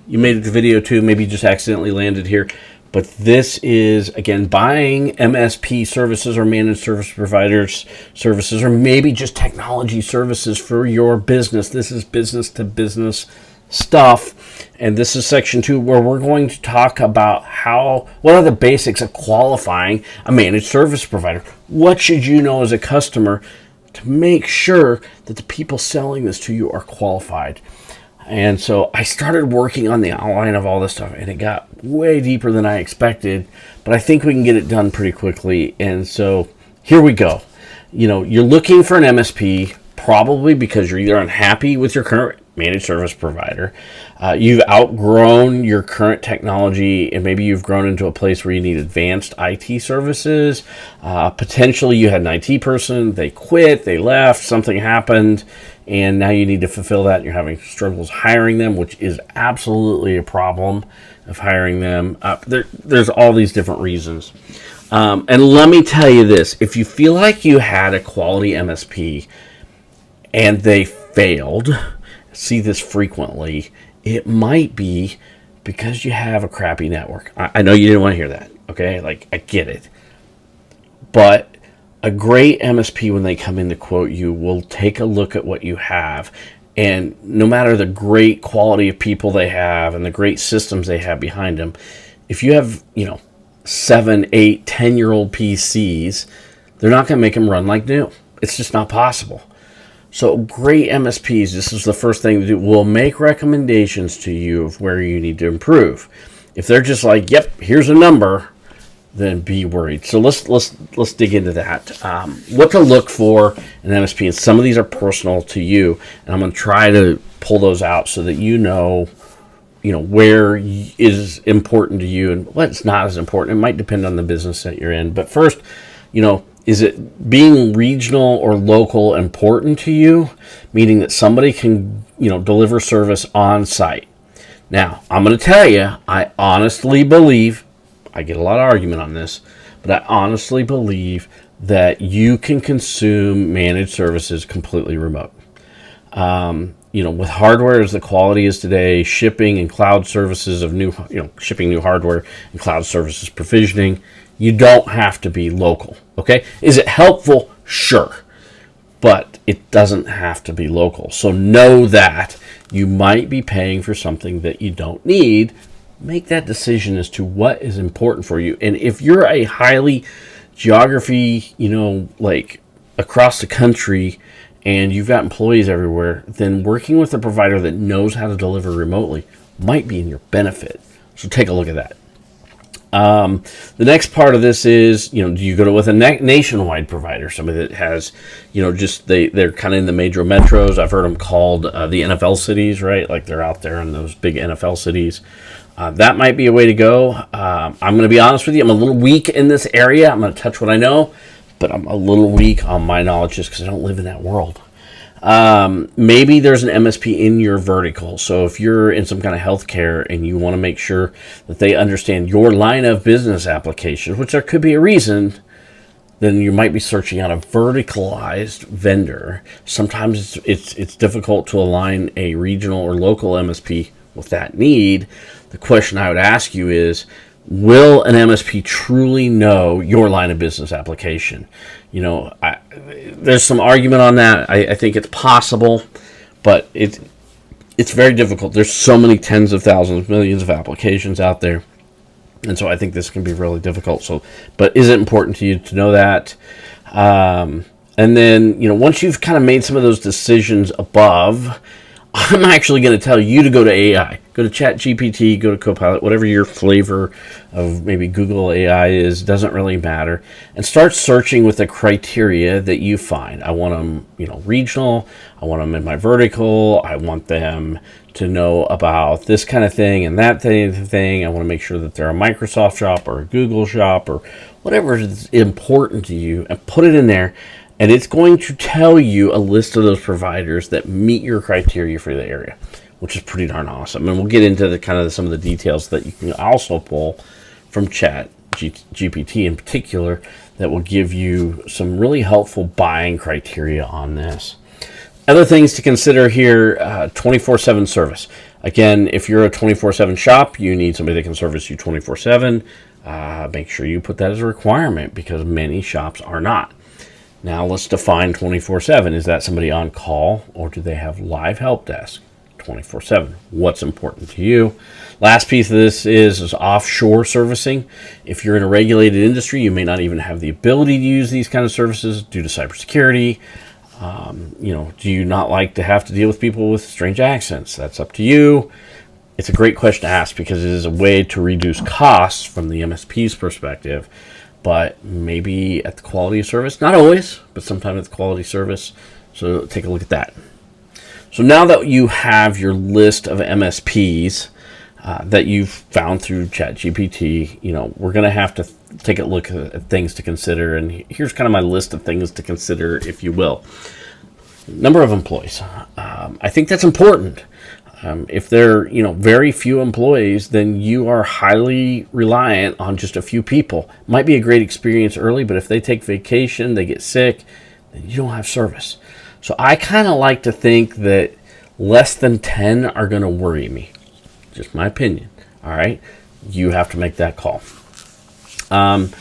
You made it to video too, maybe you just accidentally landed here. But this is, again, buying MSP services or managed service providers services, or maybe just technology services for your business. This is business to business stuff. And this is section 2, where we're going to talk about what are the basics of qualifying a managed service provider. What should you know as a customer to make sure that the people selling this to you are qualified? And so I started working on the outline of all this stuff, and it got way deeper than I expected, but I think we can get it done pretty quickly. And so here we go. You're looking for an MSP, probably because you're either unhappy with your current managed service provider, you've outgrown your current technology, and maybe you've grown into a place where you need advanced IT services. Potentially you had an IT person, they quit, they left, something happened, and now you need to fulfill that. You're having struggles hiring them, which is absolutely a problem of hiring them. There's all these different reasons. And let me tell you this, if you feel like you had a quality MSP and they failed, see this frequently, it might be because you have a crappy network. I know you didn't want to hear that, okay? I get it. But a great MSP, when they come in to quote you, will take a look at what you have. And no matter the great quality of people they have and the great systems they have behind them, if you have, 7, 8, 10-year-old PCs, they're not going to make them run like new. It's just not possible. So great MSPs, this is the first thing to do, will make recommendations to you of where you need to improve. If they're just like, yep, here's a number, then be worried. So let's dig into that. What to look for in MSP, and some of these are personal to you, and I'm going to try to pull those out so that you know where is important to you and what's not as important. It might depend on the business that you're in. But first, is it being regional or local important to you? Meaning that somebody can, deliver service on site. Now, I'm going to tell you, I honestly believe, I get a lot of argument on this, but I honestly believe that you can consume managed services completely remote. With hardware as the quality is today, shipping and cloud services of shipping new hardware and cloud services provisioning, you don't have to be local, okay? Is it helpful? Sure. But it doesn't have to be local. So know that you might be paying for something that you don't need. Make that decision as to what is important for you. And if you're a highly geography, across the country, and you've got employees everywhere, then working with a provider that knows how to deliver remotely might be in your benefit. So take a look at that. The next part of this is, do you go with a nationwide provider, somebody that has, they're kind of in the major metros. I've heard them called the NFL cities, right? Like they're out there in those big NFL cities. That might be a way to go. I'm going to be honest with you. I'm a little weak in this area. I'm going to touch what I know, but I'm a little weak on my knowledge just because I don't live in that world. Maybe there's an MSP in your vertical. So if you're in some kind of healthcare and you want to make sure that they understand your line of business application, which there could be a reason, then you might be searching out a verticalized vendor. Sometimes it's difficult to align a regional or local MSP with that need. The question I would ask you is, will an MSP truly know your line of business application? There's some argument on that. I think it's possible, but it's very difficult. There's so many tens of thousands, millions of applications out there. And so I think this can be really difficult. But is it important to you to know that? And then, once you've kind of made some of those decisions above, I'm actually going to tell you to go to AI. Go to ChatGPT, go to Copilot, whatever your flavor of maybe Google AI is, doesn't really matter. And start searching with the criteria that you find. I want them, regional. I want them in my vertical. I want them to know about this kind of thing and that thing. I want to make sure that they're a Microsoft shop or a Google shop or whatever is important to you, and put it in there. And it's going to tell you a list of those providers that meet your criteria for the area, which is pretty darn awesome. And we'll get into some of the details that you can also pull from GPT in particular that will give you some really helpful buying criteria on this. Other things to consider here, 24/7 service. Again, if you're a 24/7 shop, you need somebody that can service you 24/7. Make sure you put that as a requirement because many shops are not. Now let's define 24/7. Is that somebody on call or do they have live help desk 24/7? What's important to you? Last piece of this is offshore servicing. If you're in a regulated industry, you may not even have the ability to use these kind of services due to cybersecurity. Do you not like to have to deal with people with strange accents? That's up to you. It's a great question to ask because it is a way to reduce costs from the MSP's perspective, but maybe at the quality of service. Not always, but sometimes at the quality of service. So take a look at that. So now that you have your list of MSPs that you've found through ChatGPT, we're going to have to take a look at things to consider. And here's kind of my list of things to consider, if you will. Number of employees. I think that's important. If there are, very few employees, then you are highly reliant on just a few people. Might be a great experience early, but if they take vacation, they get sick, then you don't have service. So I kind of like to think that less than 10 are going to worry me. Just my opinion. All right. You have to make that call. And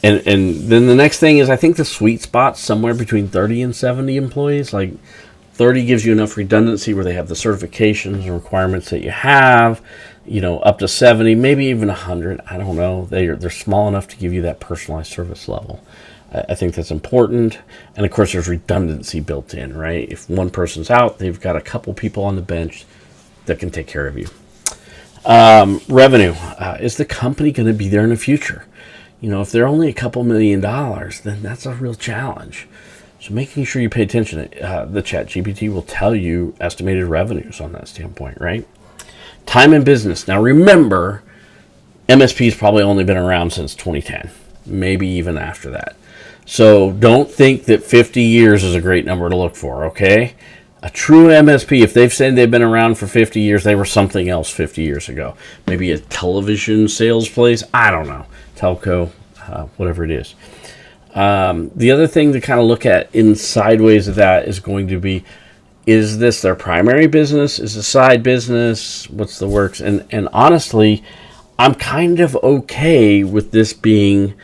then the next thing is I think the sweet spot's somewhere between 30 and 70 employees. Like 30 gives you enough redundancy where they have the certifications and requirements that you have, up to 70, maybe even 100. I don't know. They're small enough to give you that personalized service level. I think that's important. And of course, there's redundancy built in, right? If one person's out, they've got a couple people on the bench that can take care of you. Revenue. Is the company going to be there in the future? If they're only a couple $1 million, then that's a real challenge. So making sure you pay attention. The ChatGPT will tell you estimated revenues on that standpoint, right? Time in business. Now remember, MSP's probably only been around since 2010, maybe even after that. So don't think that 50 years is a great number to look for, okay? A true MSP, if they've said they've been around for 50 years, they were something else 50 years ago. Maybe a television sales place, I don't know, telco, whatever it is. The other thing to kind of look at in sideways of that is going to be, is this their primary business? Is it a side business? What's the works? And honestly, I'm kind of okay with this being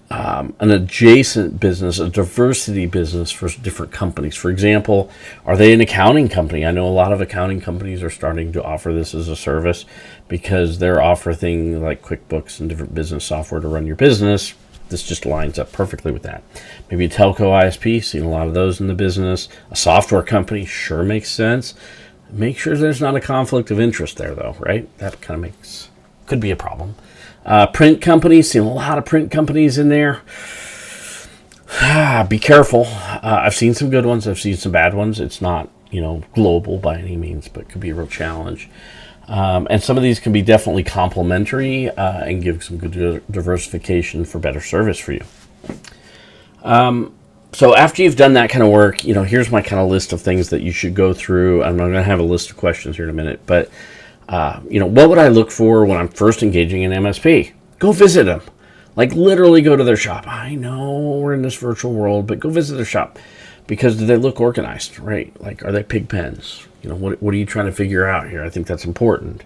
an adjacent business, a diversity business for different companies. For example, are they an accounting company? I know a lot of accounting companies are starting to offer this as a service because they're offering things like QuickBooks and different business software to run your business. This just lines up perfectly with that. Maybe a telco ISP, seen a lot of those in the business. A software company sure makes sense. Make sure there's not a conflict of interest there, though, right? That kind of could be a problem. Print companies, seen a lot of print companies in there. Be careful. I've seen some good ones. I've seen some bad ones. It's not, global by any means, but could be a real challenge. And some of these can be definitely complementary and give some good diversification for better service for you. So after you've done that kind of work, here's my kind of list of things that you should go through. I'm going to have a list of questions here in a minute, but what would I look for when I'm first engaging an MSP? Go visit them. Like literally go to their shop. I know we're in this virtual world, but go visit their shop because do they look organized, right? Like, are they pig pens? What are you trying to figure out here? I think that's important.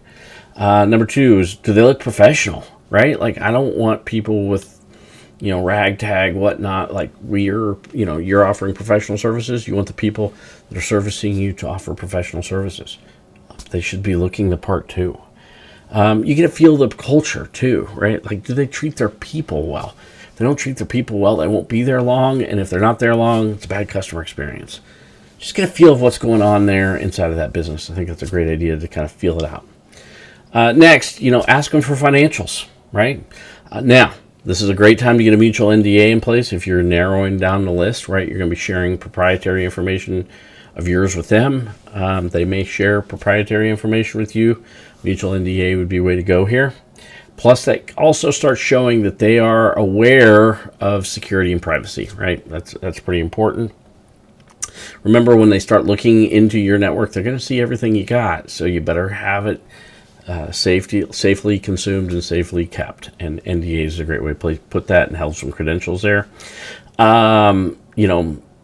Number two is, do they look professional, right? Like, I don't want people with, ragtag, whatnot. Like you're offering professional services. You want the people that are servicing you to offer professional services. They should be looking the part too. You get a feel of the culture too, right? Like, do they treat their people well? If they don't treat their people well, they won't be there long. And if they're not there long, it's a bad customer experience. Just get a feel of what's going on there inside of that business. I think that's a great idea to kind of feel it out. Next, ask them for financials, right? Now, this is a great time to get a mutual NDA in place if you're narrowing down the list, right? You're going to be sharing proprietary information of yours with them. They may share proprietary information with you. Mutual NDA would be a way to go here. Plus, that also starts showing that they are aware of security and privacy, right? That's pretty important. Remember, when they start looking into your network, they're going to see everything you got. So you better have it safely consumed and safely kept. And NDA is a great way to put that and have some credentials there.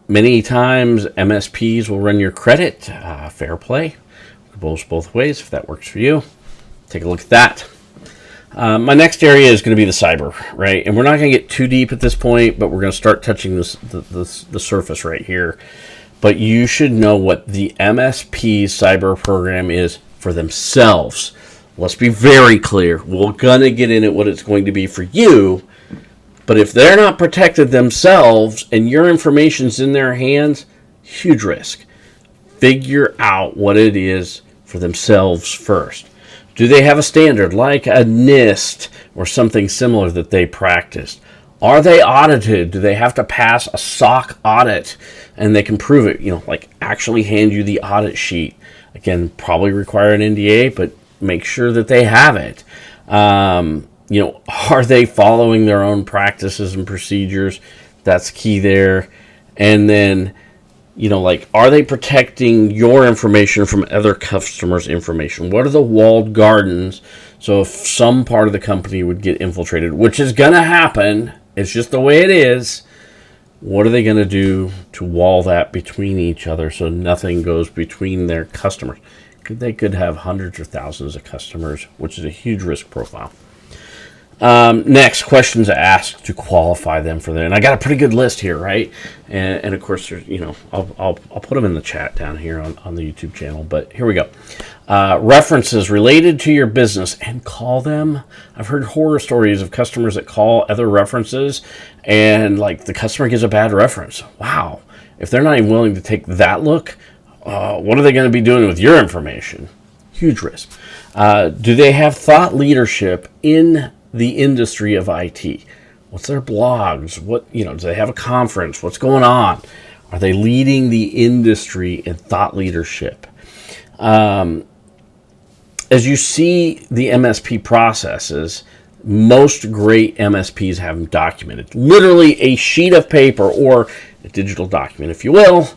Many times MSPs will run your credit. Fair play. goes both ways. If that works for you, take a look at that. My next area is going to be the cyber, right? And we're not going to get too deep at this point, but we're going to start touching the surface right here. But you should know what the MSP cyber program is for themselves. Let's be very clear. We're going to get into what it's going to be for you. But if they're not protected themselves and your information's in their hands, huge risk. Figure out what it is for themselves first. Do they have a standard like a NIST or something similar that they practice? Are they audited? Do they have to pass a SOC audit and they can prove it? Like actually hand you the audit sheet. Again, probably require an NDA, but make sure that they have it. Are they following their own practices and procedures? That's key there. And then, are they protecting your information from other customers' information? What are the walled gardens? So if some part of the company would get infiltrated, which is going to happen, it's just the way it is, what are they going to do to wall that between each other so nothing goes between their customers? They could have hundreds or thousands of customers, which is a huge risk profile. Next, questions asked to qualify them for that. And I got a pretty good list here, right? And of course, I'll put them in the chat down here on the YouTube channel. But here we go. References related to your business and call them. I've heard horror stories of customers that call other references and like the customer gives a bad reference. Wow. If they're not even willing to take that look, what are they going to be doing with your information? Huge risk. Do they have thought leadership in the industry of IT? What's their blogs? Do they have a conference? What's going on? Are they leading the industry in thought leadership? As you see the MSP processes, most great MSPs have them documented. Literally a sheet of paper or a digital document, if you will,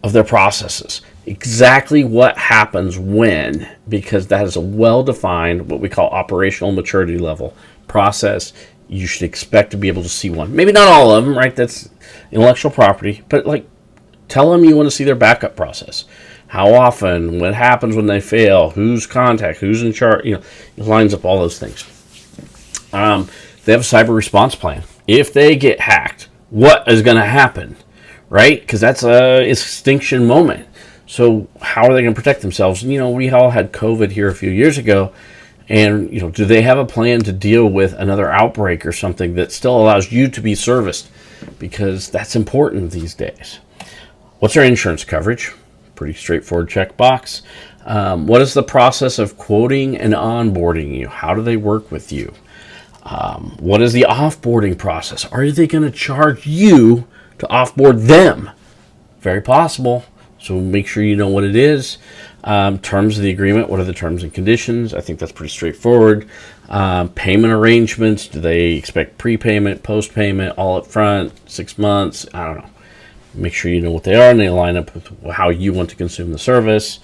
of their processes. Exactly what happens when, because that is a well-defined, what we call operational maturity level process. You should expect to be able to see one. Maybe not all of them, right? That's intellectual property, but tell them you want to see their backup process. How often, what happens when they fail, who's contact, who's in charge, it lines up all those things. They have a cyber response plan. If they get hacked, what is going to happen, right? Because that's a extinction moment. So how are they going to protect themselves? We all had COVID here a few years ago. And, do they have a plan to deal with another outbreak or something that still allows you to be serviced? Because that's important these days. What's their insurance coverage? Pretty straightforward checkbox. What is the process of quoting and onboarding you? How do they work with you? What is the offboarding process? Are they going to charge you to offboard them? Very possible. So make sure you know what it is. Terms of the agreement. What are the terms and conditions? I think that's pretty straightforward. Payment arrangements. Do they expect prepayment, post-payment, all up front, 6 months? I don't know. Make sure you know what they are and they line up with how you want to consume the service.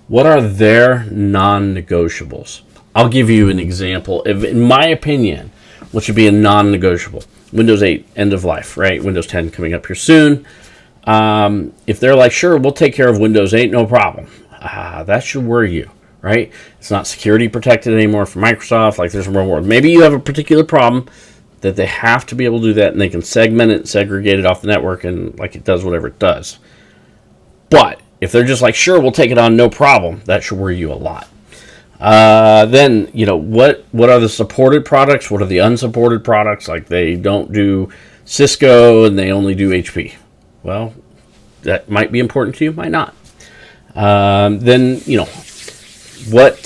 What are their non-negotiables? I'll give you an example. In my opinion, what should be a non-negotiable? Windows 8, end of life, right? Windows 10 coming up here soon. If they're like, sure, we'll take care of Windows 8, no problem. That should worry you, right? It's not security protected anymore from Microsoft. Like there's some reward. Maybe you have a particular problem that they have to be able to do that and they can segment it, segregate it off the network and it does whatever it does. But if they're just like, sure, we'll take it on, no problem, that should worry you a lot. Then, what are the supported products? What are the unsupported products? Like they don't do Cisco and they only do HP. Well, that might be important to you, might not. Then, what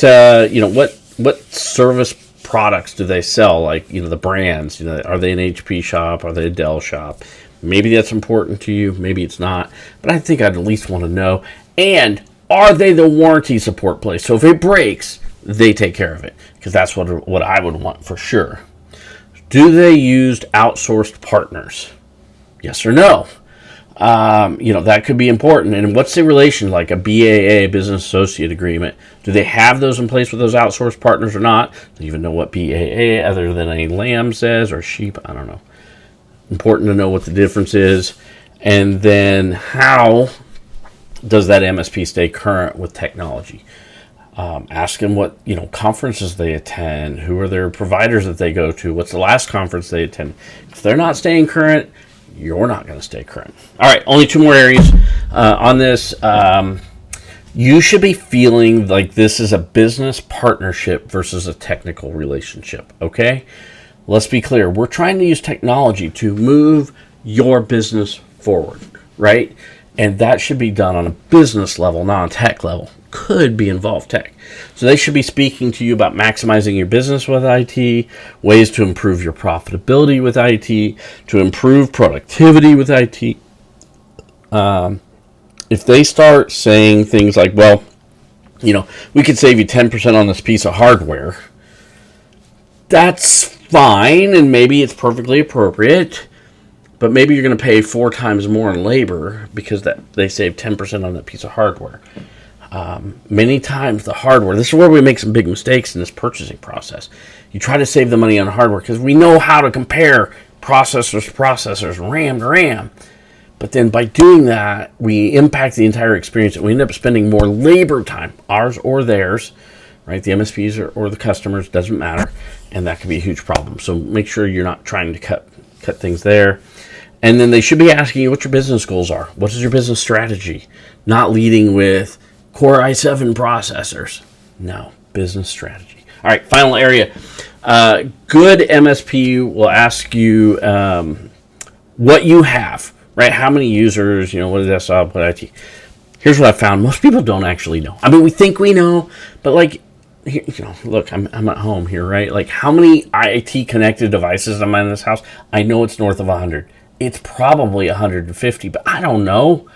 service products do they sell? Like, the brands, are they an HP shop? Are they a Dell shop? Maybe that's important to you. Maybe it's not. But I think I'd at least want to know. And are they the warranty support place? So if it breaks, they take care of it. Because that's what I would want for sure. Do they use outsourced partners? Yes or no? That could be important. And what's the relation, like a BAA, business associate agreement? Do they have those in place with those outsourced partners or not? Do you even know what BAA other than a lamb says or sheep? I don't know. Important to know what the difference is. And then how does that MSP stay current with technology? Ask them what, conferences they attend, who are their providers that they go to, what's the last conference they attend. If they're not staying current, you're not going to stay current. All right, only 2 more areas on this. You should be feeling like this is a business partnership versus a technical relationship, okay? Let's be clear. We're trying to use technology to move your business forward, right? And that should be done on a business level, not on tech level. Could be involved tech. So they should be speaking to you about maximizing your business with IT, ways to improve your profitability with IT, to improve productivity with IT. If they start saying things like, well, we could save you 10% on this piece of hardware, that's fine, and maybe it's perfectly appropriate, but maybe you're going to pay 4 times more in labor because they save 10% on that piece of hardware. Many times the hardware, this is where we make some big mistakes in this purchasing process. You try to save the money on hardware because we know how to compare processors to processors, RAM to RAM. But then by doing that, we impact the entire experience, and we end up spending more labor time, ours or theirs, right? The MSPs or the customers, doesn't matter, and that can be a huge problem. So make sure you're not trying to cut things there. And then they should be asking you what your business goals are. What is your business strategy? Not leading with Core i7 processors. No, business strategy. All right, final area. Good MSP will ask you what you have. Right? How many users, what is desktop, what IT? Here's what I found. Most people don't actually know. I mean, we think we know, but look, I'm at home here, right? Like, how many IT connected devices am I in this house? I know it's north of 100. It's probably 150, but I don't know.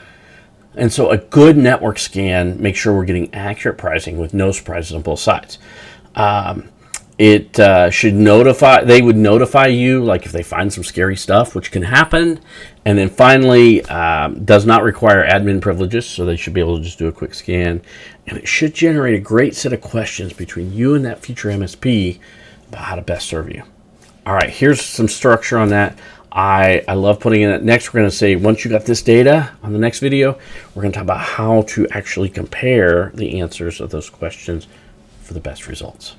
And so a good network scan makes sure we're getting accurate pricing with no surprises on both sides. It should they would notify you, like if they find some scary stuff, which can happen. And then finally, does not require admin privileges, so they should be able to just do a quick scan. And it should generate a great set of questions between you and that future MSP about how to best serve you. All right, here's some structure on that. I love putting in it. Next, we're going to say, once you got this data on the next video, we're going to talk about how to actually compare the answers of those questions for the best results.